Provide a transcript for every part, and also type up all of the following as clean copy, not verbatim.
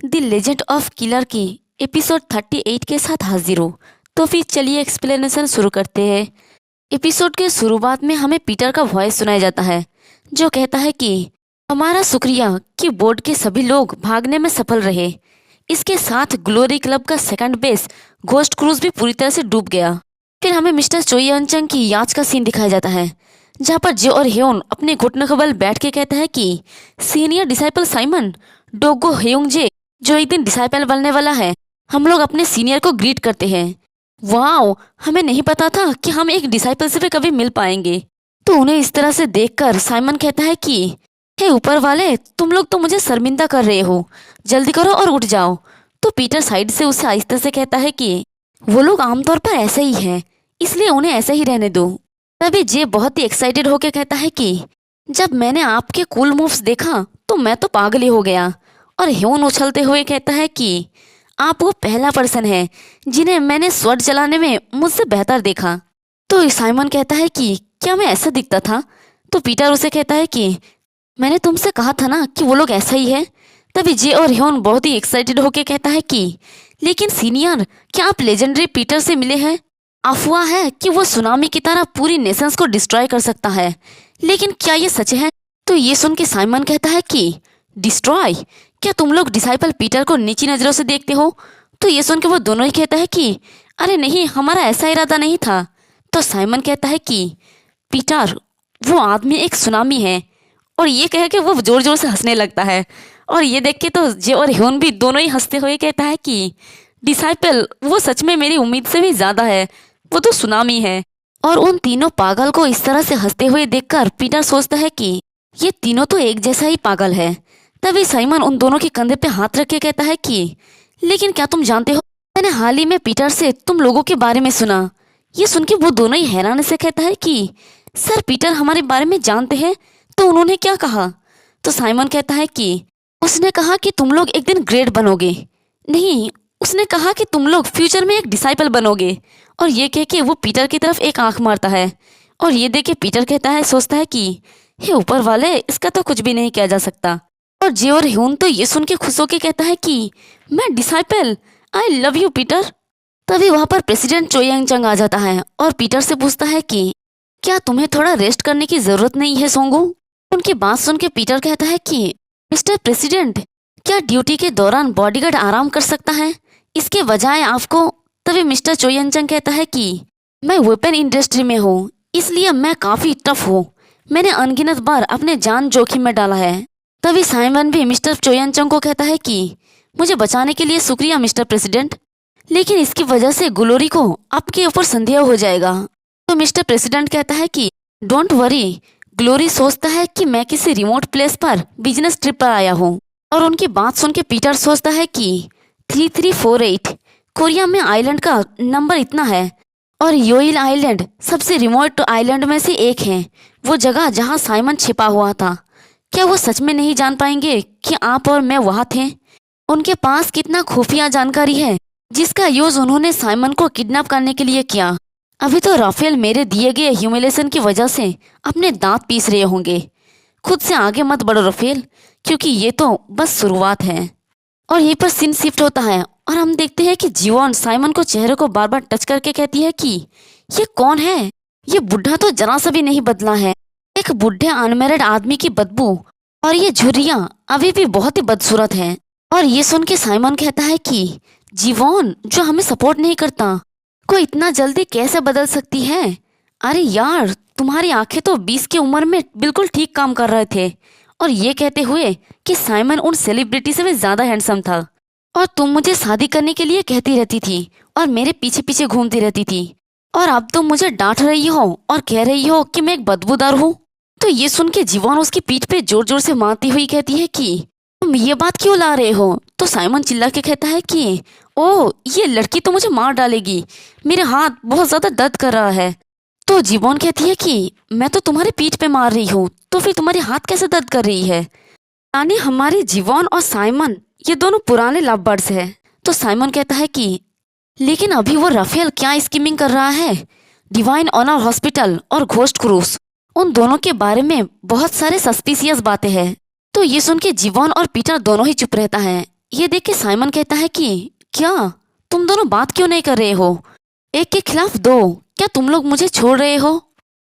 The legend of killer की episode 38 के साथ हाजिर हो। तो फिर चलिए एक्सप्लेनेशन शुरू करते हैं। एपिसोड के शुरुआत में हमें पीटर का वॉइस सुनाया जाता है जो कहता है कि हमारा शुक्रिया कि बोर्ड के सभी लोग भागने में सफल रहे। इसके साथ ग्लोरी क्लब का सेकंड बेस घोस्ट क्रूज भी पूरी तरह से डूब गया। फिर हमें मिस्टर चोई अनचंग की याच का सीन दिखाया जाता है जहाँ पर जे और ह्योन अपने घुटनों के बल बैठ के कहता है कि सीनियर डिसाइपल साइमन डोगो ह्योंगजे जो एक दिन डिसाइपल बनने वाला है, हम लोग अपने सीनियर को ग्रीट करते हैं। वाओ, हमें नहीं पता था कि हम एक डिसाइपल से भी कभी मिल पाएंगे। तो उन्हें इस तरह से देखकर साइमन कहता है कि हे ऊपर वाले, तुम लोग तो मुझे शर्मिंदा कर रहे हो, जल्दी करो और उठ जाओ। तो पीटर साइड से उसे आहिस्ते से कहता है कि वो लोग आमतौर पर ऐसे ही हैं, इसलिए उन्हें ऐसे ही रहने दो। तभी जे बहुत ही एक्साइटेड होकर कहता है कि जब मैंने आपके कूल मूव्स देखा तो मैं तो पागल ही हो गया। और ह्योन उछलते हुए कहता है कि आप वो पहला पर्सन है जिन्हें मैंने स्वord चलाने में मुझसे बेहतर देखा। तो साइमन कहता है कि क्या मैं ऐसा दिखता था? तो पीटर उसे कहता है कि मैंने तुमसे कहा था ना कि वो लोग ऐसा ही है। तभी जे और ह्योन बहुत ही एक्साइटेड होकर कहता है कि लेकिन सीनियर, क्या आप लेजेंडरी पीटर से मिले हैं? अफवाह है कि वो सुनामी की तरह पूरी नेशंस को डिस्ट्रॉय कर सकता है, लेकिन क्या ये सच है? तो ये सुन के साइमन कहता है कि डिस्ट्रॉय? क्या तुम लोग डिसाइपल पीटर को नीची नजरों से देखते हो? तो ये सुन के वो दोनों ही कहता है कि अरे नहीं, हमारा ऐसा इरादा नहीं था। तो साइमन कहता है कि पीटर, वो आदमी एक सुनामी है। और ये कह के वो जोर जोर से हंसने लगता है। और ये देख के तो जे और ह्योन भी दोनों ही हंसते हुए कहता है कि डिसाइपल, वो सच में मेरी उम्मीद से भी ज्यादा है, वो तो सुनामी है। और उन तीनों पागल को इस तरह से हंसते हुए देखकर पीटर सोचता है कि ये तीनों तो एक जैसा ही पागल है। तभी साइमन उन दोनों के कंधे पे हाथ रख के कहता है कि लेकिन क्या तुम जानते हो, मैंने हाल ही में पीटर से तुम लोगों के बारे में सुना। ये सुन के वो दोनों ही हैरान से कहता है कि सर, पीटर हमारे बारे में जानते हैं? तो उन्होंने क्या कहा? तो साइमन कहता है कि उसने कहा कि तुम लोग एक दिन ग्रेट बनोगे। नहीं, उसने कहा कि तुम लोग फ्यूचर में एक डिसाइपल बनोगे। और ये कह के वो पीटर की तरफ एक आंख मारता है। और ये देख के पीटर कहता है, सोचता है कि हे ऊपर वाले, इसका तो कुछ भी नहीं किया जा सकता। और जे और ह्योन तो ये सुन के खुश होके कहता है कि मैं disciple, I love you Peter. तभी वहां पर प्रेसिडेंट चोई यंगचंग आ जाता है और पीटर से पूछता है कि क्या तुम्हें थोड़ा रेस्ट करने की जरूरत नहीं है सोंगू? उनकी बात सुन के पीटर कहता है कि मिस्टर प्रेसिडेंट, क्या ड्यूटी के दौरान बॉडीगार्ड आराम कर सकता है, इसके बजाय आपको? तभी मिस्टर चोई यंगचंग कहता है कि मैं वेपन इंडस्ट्री में हूँ, इसलिए मैं काफी टफ हूँ, मैंने अनगिनत बार अपने जान जोखिम में डाला है। तभी साइमन भी मिस्टर चोई यंगचंग को कहता है कि मुझे बचाने के लिए शुक्रिया मिस्टर प्रेसिडेंट, लेकिन इसकी वजह से ग्लोरी को आपके ऊपर संदेह हो जाएगा। तो मिस्टर प्रेसिडेंट कहता है कि डोंट वरी, ग्लोरी सोचता है कि मैं किसी रिमोट प्लेस पर बिजनेस ट्रिप पर आया हूँ। और उनकी बात सुन के पीटर सोचता है कि 3348 कोरिया में आइलैंड का नंबर इतना है, और योइल आइलैंड सबसे रिमोट आइलैंड में से एक है, वो जगह जहाँ साइमन छिपा हुआ था। क्या वो सच में नहीं जान पाएंगे कि आप और मैं वहाँ थे? उनके पास कितना खुफिया जानकारी है जिसका यूज उन्होंने साइमन को किडनैप करने के लिए किया। अभी तो राफेल मेरे दिए गए ह्यूमिलेशन की वजह से अपने दांत पीस रहे होंगे। खुद से आगे मत बढ़ो राफेल, क्योंकि ये तो बस शुरुआत है। और यहीं पर सीन शिफ्ट होता है और हम देखते हैं कि जीवॉन साइमन को चेहरे को बार बार टच करके कहती है कि ये कौन है? ये बुढ़ा तो जरा सा भी नहीं बदला है, एक बूढ़े अनमैरिड आदमी की बदबू, और ये झुर्रियां अभी भी बहुत ही बदसूरत है। और ये सुन के साइमन कहता है कि जीवॉन जो हमें सपोर्ट नहीं करता, कोई इतना जल्दी कैसे बदल सकती है? अरे यार, तुम्हारी आंखें तो 20 की उम्र में बिल्कुल ठीक काम कर रहे थे। और ये कहते हुए कि साइमन उन सेलिब्रिटी से भी ज्यादा हैंडसम था, और तुम मुझे शादी करने के लिए कहती रहती थी और मेरे पीछे पीछे घूमती रहती थी, और अब तुम मुझे डांट रही हो और कह रही हो कि मैं एक बदबूदार हूँ। तो ये सुन के जीवॉन उसकी पीठ पे जोर जोर से मारती हुई कहती है कि तुम ये बात क्यों ला रहे हो? तो साइमन चिल्ला के कहता है कि ओ, ये लड़की तो मुझे मार डालेगी, मेरे हाथ बहुत ज्यादा दर्द कर रहा है। तो जीवॉन कहती है कि मैं तो तुम्हारे पीठ पे मार रही हूँ, तो फिर तुम्हारे हाथ कैसे दर्द कर रही है? यानी हमारी जीवॉन और साइमन ये दोनों पुराने लव बर्ड्स है। तो साइमन कहता है कि लेकिन अभी वो राफेल क्या स्कीमिंग कर रहा है? डिवाइन ऑनर हॉस्पिटल और घोस्ट क्रूज, उन दोनों के बारे में बहुत सारे सस्पिशियस बातें हैं। तो ये सुन के जीवॉन और पीटर दोनों ही चुप रहता है। ये देख के साइमन कहता है कि क्या तुम दोनों बात क्यों नहीं कर रहे हो, एक के खिलाफ दो, क्या तुम लोग मुझे छोड़ रहे हो?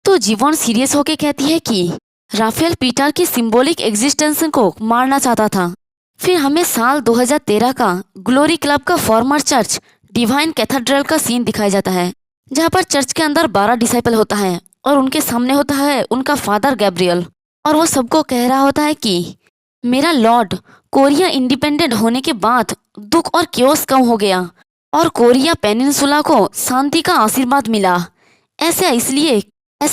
तो जीवॉन सीरियस होके कहती है कि राफेल पीटर की सिंबॉलिक एग्जिस्टेंस को मारना चाहता था। फिर हमें साल 2013 का ग्लोरी क्लब का फॉर्मर चर्च डिवाइन कैथेड्रल का सीन दिखाया जाता है, जहाँ पर चर्च के अंदर 12 डिसाइपल होता है और उनके सामने होता है उनका फादर गैब्रियल, और वो सबको कह रहा होता है कि मेरा लॉर्ड, कोरिया इंडिपेंडेंट होने के बाद दुख और क्योस कम हो गया और कोरिया पेनिनसुला को शांति का आशीर्वाद मिला। ऐसा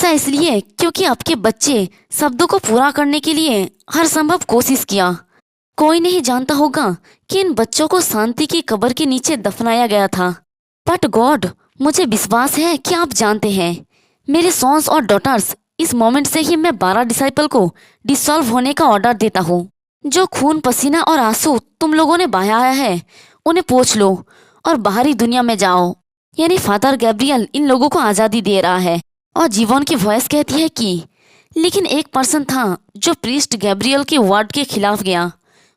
इसलिए क्योंकि आपके बच्चे शब्दों को पूरा करने के लिए हर संभव कोशिश किया। कोई नहीं जानता होगा कि इन बच्चों को शांति की कब्र के नीचे दफनाया गया था, बट गॉड, मुझे विश्वास है कि आप जानते हैं मेरे सॉन्स और डॉटर्स, इस मोमेंट से ही मैं 12 डिसाइपल को डिसॉल्व होने का ऑर्डर देता हूँ। जो खून पसीना और आंसू तुम लोगों ने बहाया है उन्हें पोंछ लो और बाहरी दुनिया में जाओ। यानी फादर गैब्रियल इन लोगों को आज़ादी दे रहा है। और जीवॉन की वॉइस कहती है कि लेकिन एक पर्सन था जो प्रीस्ट गैब्रियल के वर्ड के खिलाफ गया,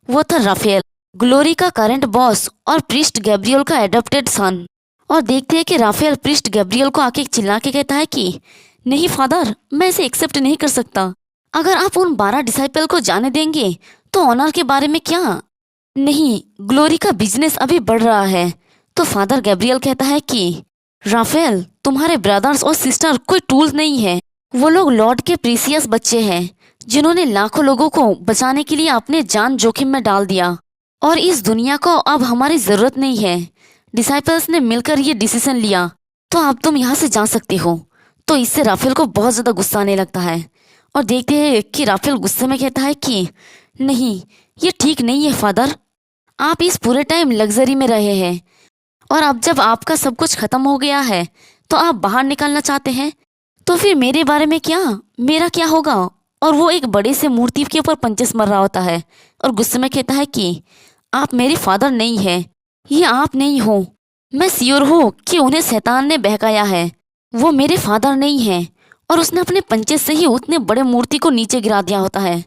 वो था राफेल, ग्लोरी का करंट बॉस और प्रीस्ट गैब्रियल का एडॉप्टेड सन। और देखते हैं कि राफेल प्रीस्ट गैब्रियल को आके चिल्ला के कहता है कि नहीं फादर, मैं इसे एक्सेप्ट नहीं कर सकता। अगर आप उन 12 डिसाइपल को जाने देंगे तो ऑनर के बारे में क्या? नहीं, ग्लोरी का बिजनेस अभी बढ़ रहा है। तो फादर गैब्रियल कहता है कि राफेल, तुम्हारे ब्रदर्स और सिस्टर कोई टूल्स नहीं है, वो लोग लॉर्ड के प्रीसियस बच्चे हैं जिन्होंने लाखों लोगों को बचाने के लिए अपने जान जोखिम में डाल दिया, और इस दुनिया को अब हमारी जरूरत नहीं है। डिसाइपल्स ने मिलकर ये डिसीजन लिया, तो अब तुम यहाँ से जा सकते हो। तो इससे राफेल को बहुत ज़्यादा गुस्सा आने लगता है और देखते हैं कि राफेल गुस्से में कहता है कि नहीं, ये ठीक नहीं है फादर, आप इस पूरे टाइम लग्जरी में रहे हैं और अब जब आपका सब कुछ खत्म हो गया है तो आप बाहर निकलना चाहते हैं, तो फिर मेरे बारे में क्या, मेरा क्या होगा? और वो एक बड़े से मूर्ति के ऊपर पंचेस मर रहा होता है और गुस्से में कहता है कि आप मेरे फादर नहीं हैं, ये आप नहीं हो। मैं श्योर हूँ कि उन्हें शैतान ने बहकाया है, वो मेरे फादर नहीं हैं। और उसने अपने पंचे से ही उतने बड़े मूर्ति को नीचे गिरा दिया होता है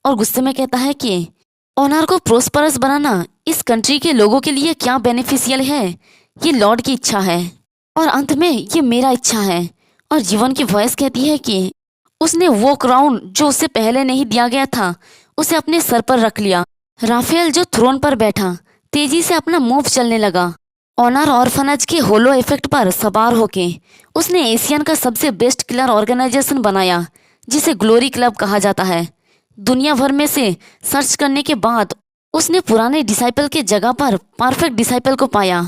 और गुस्से में कहता है कि ऑनर को प्रोस्परस बनाना इस कंट्री के लोगों के लिए क्या बेनिफिशियल है, ये लॉर्ड की इच्छा है और अंत में ये मेरा इच्छा है। और जीवन की वॉइस कहती है कि उसने वो क्राउन जो उसे पहले नहीं दिया गया था उसे अपने सर पर रख लिया। राफेल जो थ्रोन पर बैठा तेजी से अपना मूव चलने लगा। ऑनर ऑर्फनेज के होलो इफेक्ट पर सवार होके उसने एशियन का सबसे बेस्ट किलर ऑर्गेनाइजेशन बनाया जिसे ग्लोरी क्लब कहा जाता है। दुनिया भर में से सर्च करने के बाद उसने पुराने डिसाइपल के जगह पर परफेक्ट डिसाइपल को पाया।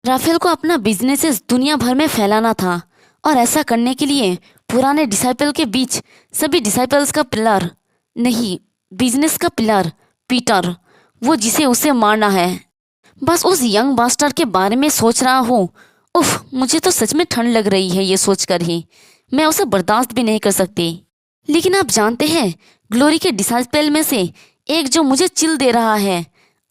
राफेल को अपना बिजनेसेस दुनिया भर में फैलाना था और ऐसा करने के लिए पुराने डिसाइपल के बीच सभी डिसाइपल्स का पिलर नहीं, बिजनेस का पिलर पीटर, वो जिसे उसे मारना है। बस उस यंग बास्टर के बारे में सोच रहा हूँ। उफ, मुझे तो सच में ठंड लग रही है ये सोचकर ही, मैं उसे बर्दाश्त भी नहीं कर सकती। लेकिन आप जानते हैं ग्लोरी के डिसाइपल में से एक जो मुझे चिल दे रहा है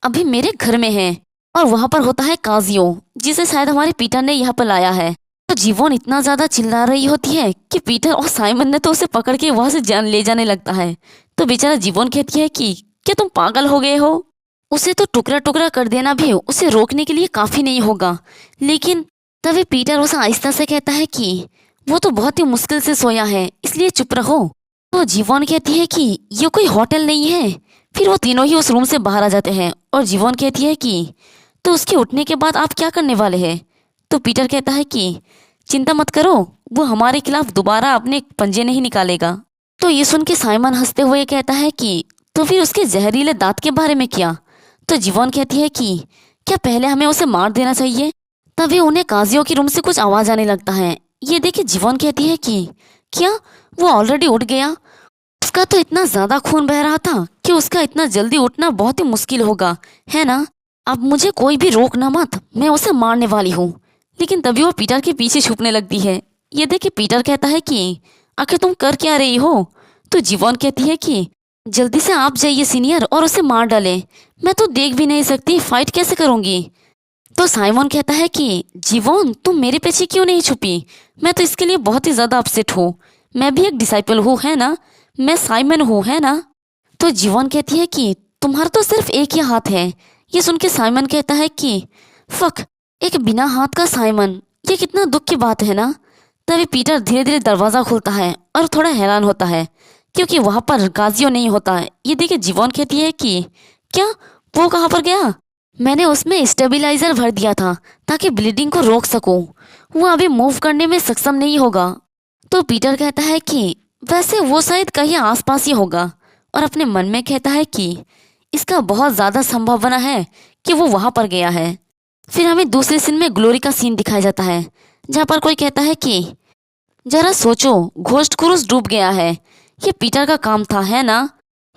अभी मेरे घर में है और वहाँ पर होता है काजियो, जिसे शायद हमारे पीटर ने यहाँ पर लाया है। तो जीवोन इतना ज्यादा चिल्ला रही होती है कि पीटर और साइमन ने तो उसे पकड़ के वहां से जान ले जाने लगता है। तो बेचारा जीवोन कहती है कि क्या तुम पागल हो गए हो? उसे तो टुकड़ा टुकड़ा कर देना भी उसे रोकने के लिए काफी नहीं होगा। लेकिन तभी पीटर उसे आहिस्ता से कहता है कि वो तो बहुत ही मुश्किल से सोया है, इसलिए चुप रहो। तो जीवोन कहती है कि ये कोई होटल नहीं है। फिर वो तीनों ही उस रूम से बाहर आ जाते हैं और जीवोन कहती है कि तो उसके उठने के बाद आप क्या करने वाले हैं? तो पीटर कहता है कि चिंता मत करो, वो हमारे खिलाफ दोबारा अपने पंजे नहीं निकालेगा। तो ये सुन के साइमन हंसते हुए कहता है कि तो फिर उसके जहरीले दांत के बारे में क्या? तो जीवोन कहती है कि क्या पहले हमें उसे मार देना चाहिए? तभी उन्हें काजियों के रूम से कुछ आवाज आने लगता है। ये देखे जीवोन कहती है कि क्या वो ऑलरेडी उठ गया? उसका तो इतना ज्यादा खून बह रहा था कि उसका इतना जल्दी उठना बहुत ही मुश्किल होगा, है ना? अब मुझे कोई भी रोकना मत, मैं उसे मारने वाली हूँ। लेकिन तभी वो पीटर के पीछे छुपने लगती है। ये देखे पीटर कहता है कि आखिर तुम कर क्या रही हो? तो जीवोन कहती है कि जल्दी से आप जाइए सीनियर और उसे मार डालें, मैं तो देख भी नहीं सकती, फाइट कैसे करूंगी? तो साइमन कहता है कि जीवोन तुम मेरे पीछे क्यों नहीं छुपी? मैं तो इसके लिए बहुत ही ज्यादा अपसेट हूँ, मैं भी एक डिसाइपल हूँ, है ना? मैं साइमन हूँ, है ना? तो जीवोन कहती है कि तुम्हारा तो सिर्फ एक ही हाथ है, ये सुन के साइमन कहता है कि फक, एक बिना हाथ का साइमन, ये कितना दुख की बात है ना। तभी पीटर धीरे धीरे दरवाजा खोलता है और थोड़ा हैरान होता है क्योंकि वहां पर काजियो नहीं होता है। ये देखे जीवोन कहती है कि क्या, वो कहाँ पर गया? मैंने उसमें स्टेबलाइजर भर दिया था ताकि ब्लीडिंग को रोक सकूं। वो अभी मूव करने में सक्षम नहीं होगा। तो पीटर कहता है कि वैसे वो शायद कहीं आसपास ही होगा और अपने मन में कहता है कि इसका बहुत ज़्यादा संभावना है कि वो वहां पर गया है। फिर हमें दूसरे सीन में ग्लोरी का सीन दिखाया जाता है जहाँ पर कोई कहता है कि जरा सोचो, घोस्ट क्रूज डूब गया है, ये पीटर का काम था, है ना?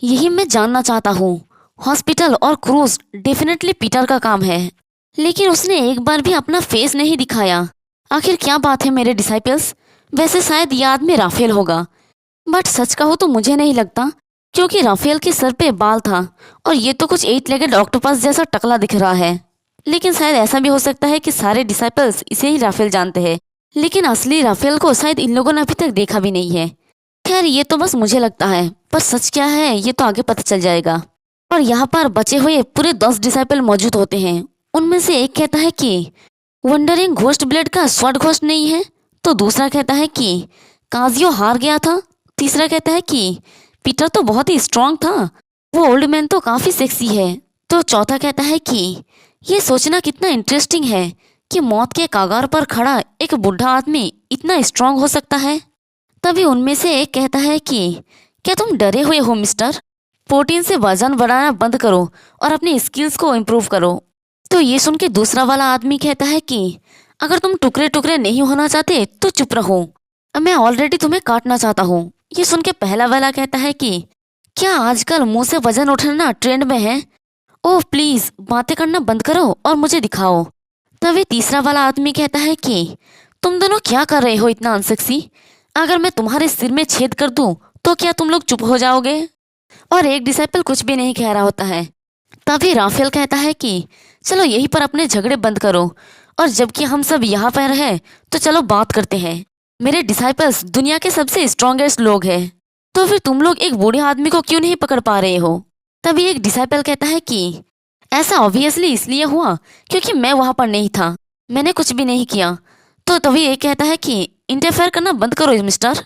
यही मैं जानना चाहता हूँ। हॉस्पिटल और क्रूज डेफिनेटली पीटर का काम है, लेकिन उसने एक बार भी अपना फेस नहीं दिखाया। आखिर क्या बात है मेरे डिसाइपल्स? वैसे शायद ये आदमी राफेल होगा, बट सच कहो तो मुझे नहीं लगता, क्योंकि राफेल के सर पे बाल था और ये तो कुछ 8 लेगेड ऑक्टोपस जैसा टकला दिख रहा है। लेकिन शायद ऐसा भी हो सकता है कि सारे डिसाइपल्स इसे ही राफेल जानते हैं, लेकिन असली राफेल को शायद इन लोगों ने अभी तक देखा भी नहीं है। खैर, ये तो बस मुझे लगता है, पर सच क्या है ये तो आगे पता चल जाएगा। और यहाँ पर बचे हुए पूरे 10 डिसाइपल मौजूद होते हैं। उनमें से एक कहता है कि वंडरिंग घोस्ट ब्लेड का स्वॉर्ड घोस्ट नहीं है, तो दूसरा कहता है कि काजियो हार गया था। तीसरा कहता है कि पीटर तो बहुत ही स्ट्रांग था, वो ओल्ड मैन तो काफी सेक्सी है। तो चौथा कहता है कि ये सोचना कितना इंटरेस्टिंग है कि मौत के कागार पर खड़ा एक बूढ़ा आदमी इतना स्ट्रांग हो सकता है। तभी उनमें से एक कहता है कि क्या तुम डरे हुए हो मिस्टर? प्रोटीन से वजन बढ़ाना बंद करो और अपनी स्किल्स को इम्प्रूव करो। तो ये सुन के दूसरा वाला आदमी कहता है कि अगर तुम टुकड़े टुकड़े नहीं होना चाहते तो चुप रहो, मैं ऑलरेडी तुम्हें काटना चाहता हूँ। ये सुन के पहला वाला कहता है कि क्या आजकल मुंह से वजन उठाना ट्रेंड में है? ओह प्लीज, बातें करना बंद करो और मुझे दिखाओ। तभी तीसरा वाला आदमी कहता है कि तुम दोनों क्या कर रहे हो इतना अनसेक्सी? अगर मैं तुम्हारे सिर में छेद कर दूं तो क्या तुम लोग चुप हो जाओगे? और एक डिसाइपल कुछ भी नहीं कह रहा होता है। तभी राफेल कहता है कि चलो यहीं पर अपने झगड़े बंद करो, और जबकि हम सब यहाँ पर हैं तो चलो बात करते हैं। मेरे डिसाइपल्स दुनिया के सबसे स्ट्रॉन्गेस्ट लोग हैं, तो फिर तुम लोग एक बूढ़े आदमी को क्यों नहीं पकड़ पा रहे हो? तभी एक डिसाइपल कहता है कि ऐसा ऑब्वियसली इसलिए हुआ क्योंकि मैं वहां पर नहीं था, मैंने कुछ भी नहीं किया। तो तभी एक कहता है कि इंटरफेयर करना बंद करो मिस्टर।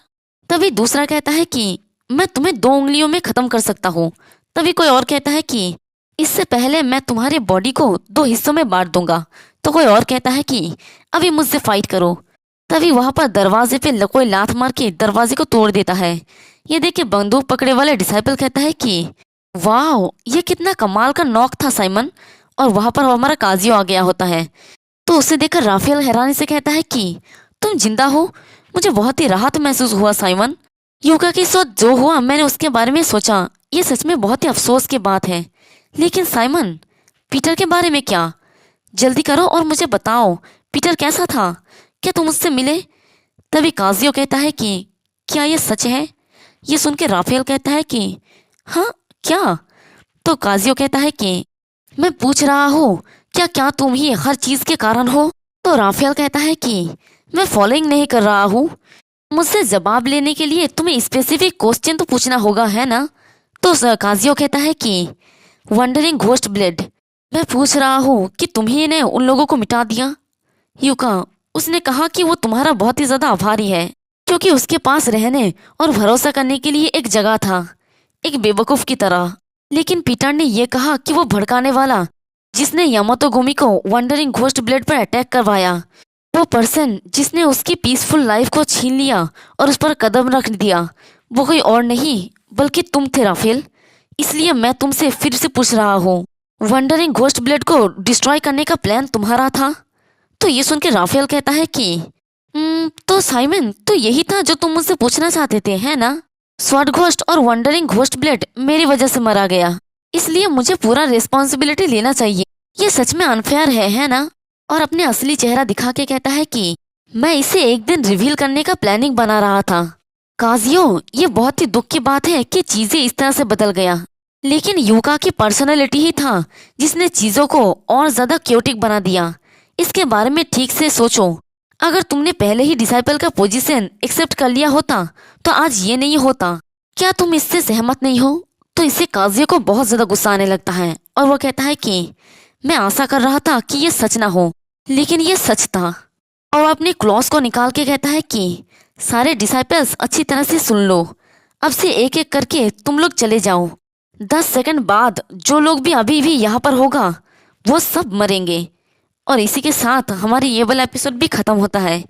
तभी दूसरा कहता है कि मैं तुम्हें 2 उंगलियों में खत्म कर सकता हूँ। तभी कोई और कहता है कि इससे पहले मैं तुम्हारे बॉडी को 2 हिस्सों में बांट दूंगा। तो कोई और कहता है कि अभी मुझसे फाइट करो। तभी वहां पर दरवाजे पे कोई लात मार के दरवाजे को तोड़ देता है। ये देख के बंदूक पकड़े वाले डिसाइपल कहता है कि वाह, ये कितना कमाल का नॉक था साइमन। और वहां पर हमारा काजियो आ गया होता है। तो उसे देखकर राफेल हैरानी से कहता है कि तुम जिंदा हो, मुझे बहुत ही राहत महसूस हुआ साइमन। यूका के साथ जो हुआ मैंने उसके बारे में सोचा, ये सच में बहुत ही अफसोस की बात है। लेकिन साइमन, पीटर के बारे में क्या? जल्दी करो और मुझे बताओ, पीटर कैसा था? क्या तुम उससे मिले? तभी काजियो कहता है कि क्या ये सच है? ये सुन के राफेल कहता है कि हाँ, क्या? तो काजियो कहता है कि मैं पूछ रहा हूँ क्या क्या तुम ही हर चीज के कारण हो? तो राफेल कहता है कि मैं फॉलोइंग नहीं कर रहा हूँ, मुझसे जवाब लेने के लिए तुम्हें स्पेसिफिक क्वेश्चन तो पूछना होगा, है ना? तो काजियो कहता है कि वंडरिंग घोस्ट ब्लेड, मैं पूछ रहा हूँ कि तुम ही ने उन लोगों को मिटा दिया। यूका, उसने कहा कि वो तुम्हारा बहुत ही ज्यादा आभारी है क्योंकि उसके पास रहने और भरोसा करने के लिए एक जगह था, एक बेवकूफ की तरह। लेकिन पीटर ने यह कहा कि वो भड़काने वाला जिसने यामातोगुमी को वंडरिंग घोस्ट ब्लेड पर अटैक करवाया, वो पर्सन जिसने उसकी पीसफुल लाइफ को छीन लिया और उस पर कदम रख दिया, वो कोई और नहीं बल्कि तुम थे राफेल। इसलिए मैं तुमसे फिर से पूछ रहा हूँ, वंडरिंग घोस्ट ब्लेड को डिस्ट्रॉय करने का प्लान तुम्हारा था? तो ये सुन के राफेल कहता है कि तो साइमन, तो यही था जो तुम मुझसे पूछना चाहते थे, है ना? स्वॉर्ड घोस्ट और वंडरिंग घोस्ट ब्लेड मेरी वजह से मारा गया, इसलिए मुझे पूरा रिस्पॉन्सिबिलिटी लेना चाहिए। ये सच में अनफेयर है ना? और अपने असली चेहरा दिखा के कहता है कि मैं इसे एक दिन रिवील करने का प्लानिंग बना रहा था। काजियो, ये बहुत ही दुख की बात है कि चीजें इस तरह से बदल गया, लेकिन यूका की पर्सनालिटी ही था जिसने चीजों को और ज्यादा क्योटिक बना दिया। इसके बारे में ठीक से सोचो, अगर तुमने पहले ही डिसाइपल का पोजीशन एक्सेप्ट कर लिया होता तो आज ये नहीं होता। क्या तुम इससे सहमत नहीं हो? तो इससे काजियो को बहुत ज्यादा गुस्सा आने लगता है और वो कहता है कि मैं आशा कर रहा था कि ये सच ना हो, लेकिन ये सच था। और वो अपनी क्लॉज को निकाल के कहता है कि सारे डिसाइपल्स अच्छी तरह से सुन लो, अब से एक एक करके तुम लोग चले जाओ। 10 सेकंड बाद जो लोग भी अभी भी यहाँ पर होगा वो सब मरेंगे। और इसी के साथ हमारी ये वाला एपिसोड भी खत्म होता है।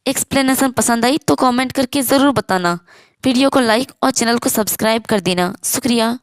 एक्सप्लेनेशन पसंद आई तो कमेंट करके ज़रूर बताना, वीडियो को लाइक और चैनल को सब्सक्राइब कर देना। शुक्रिया।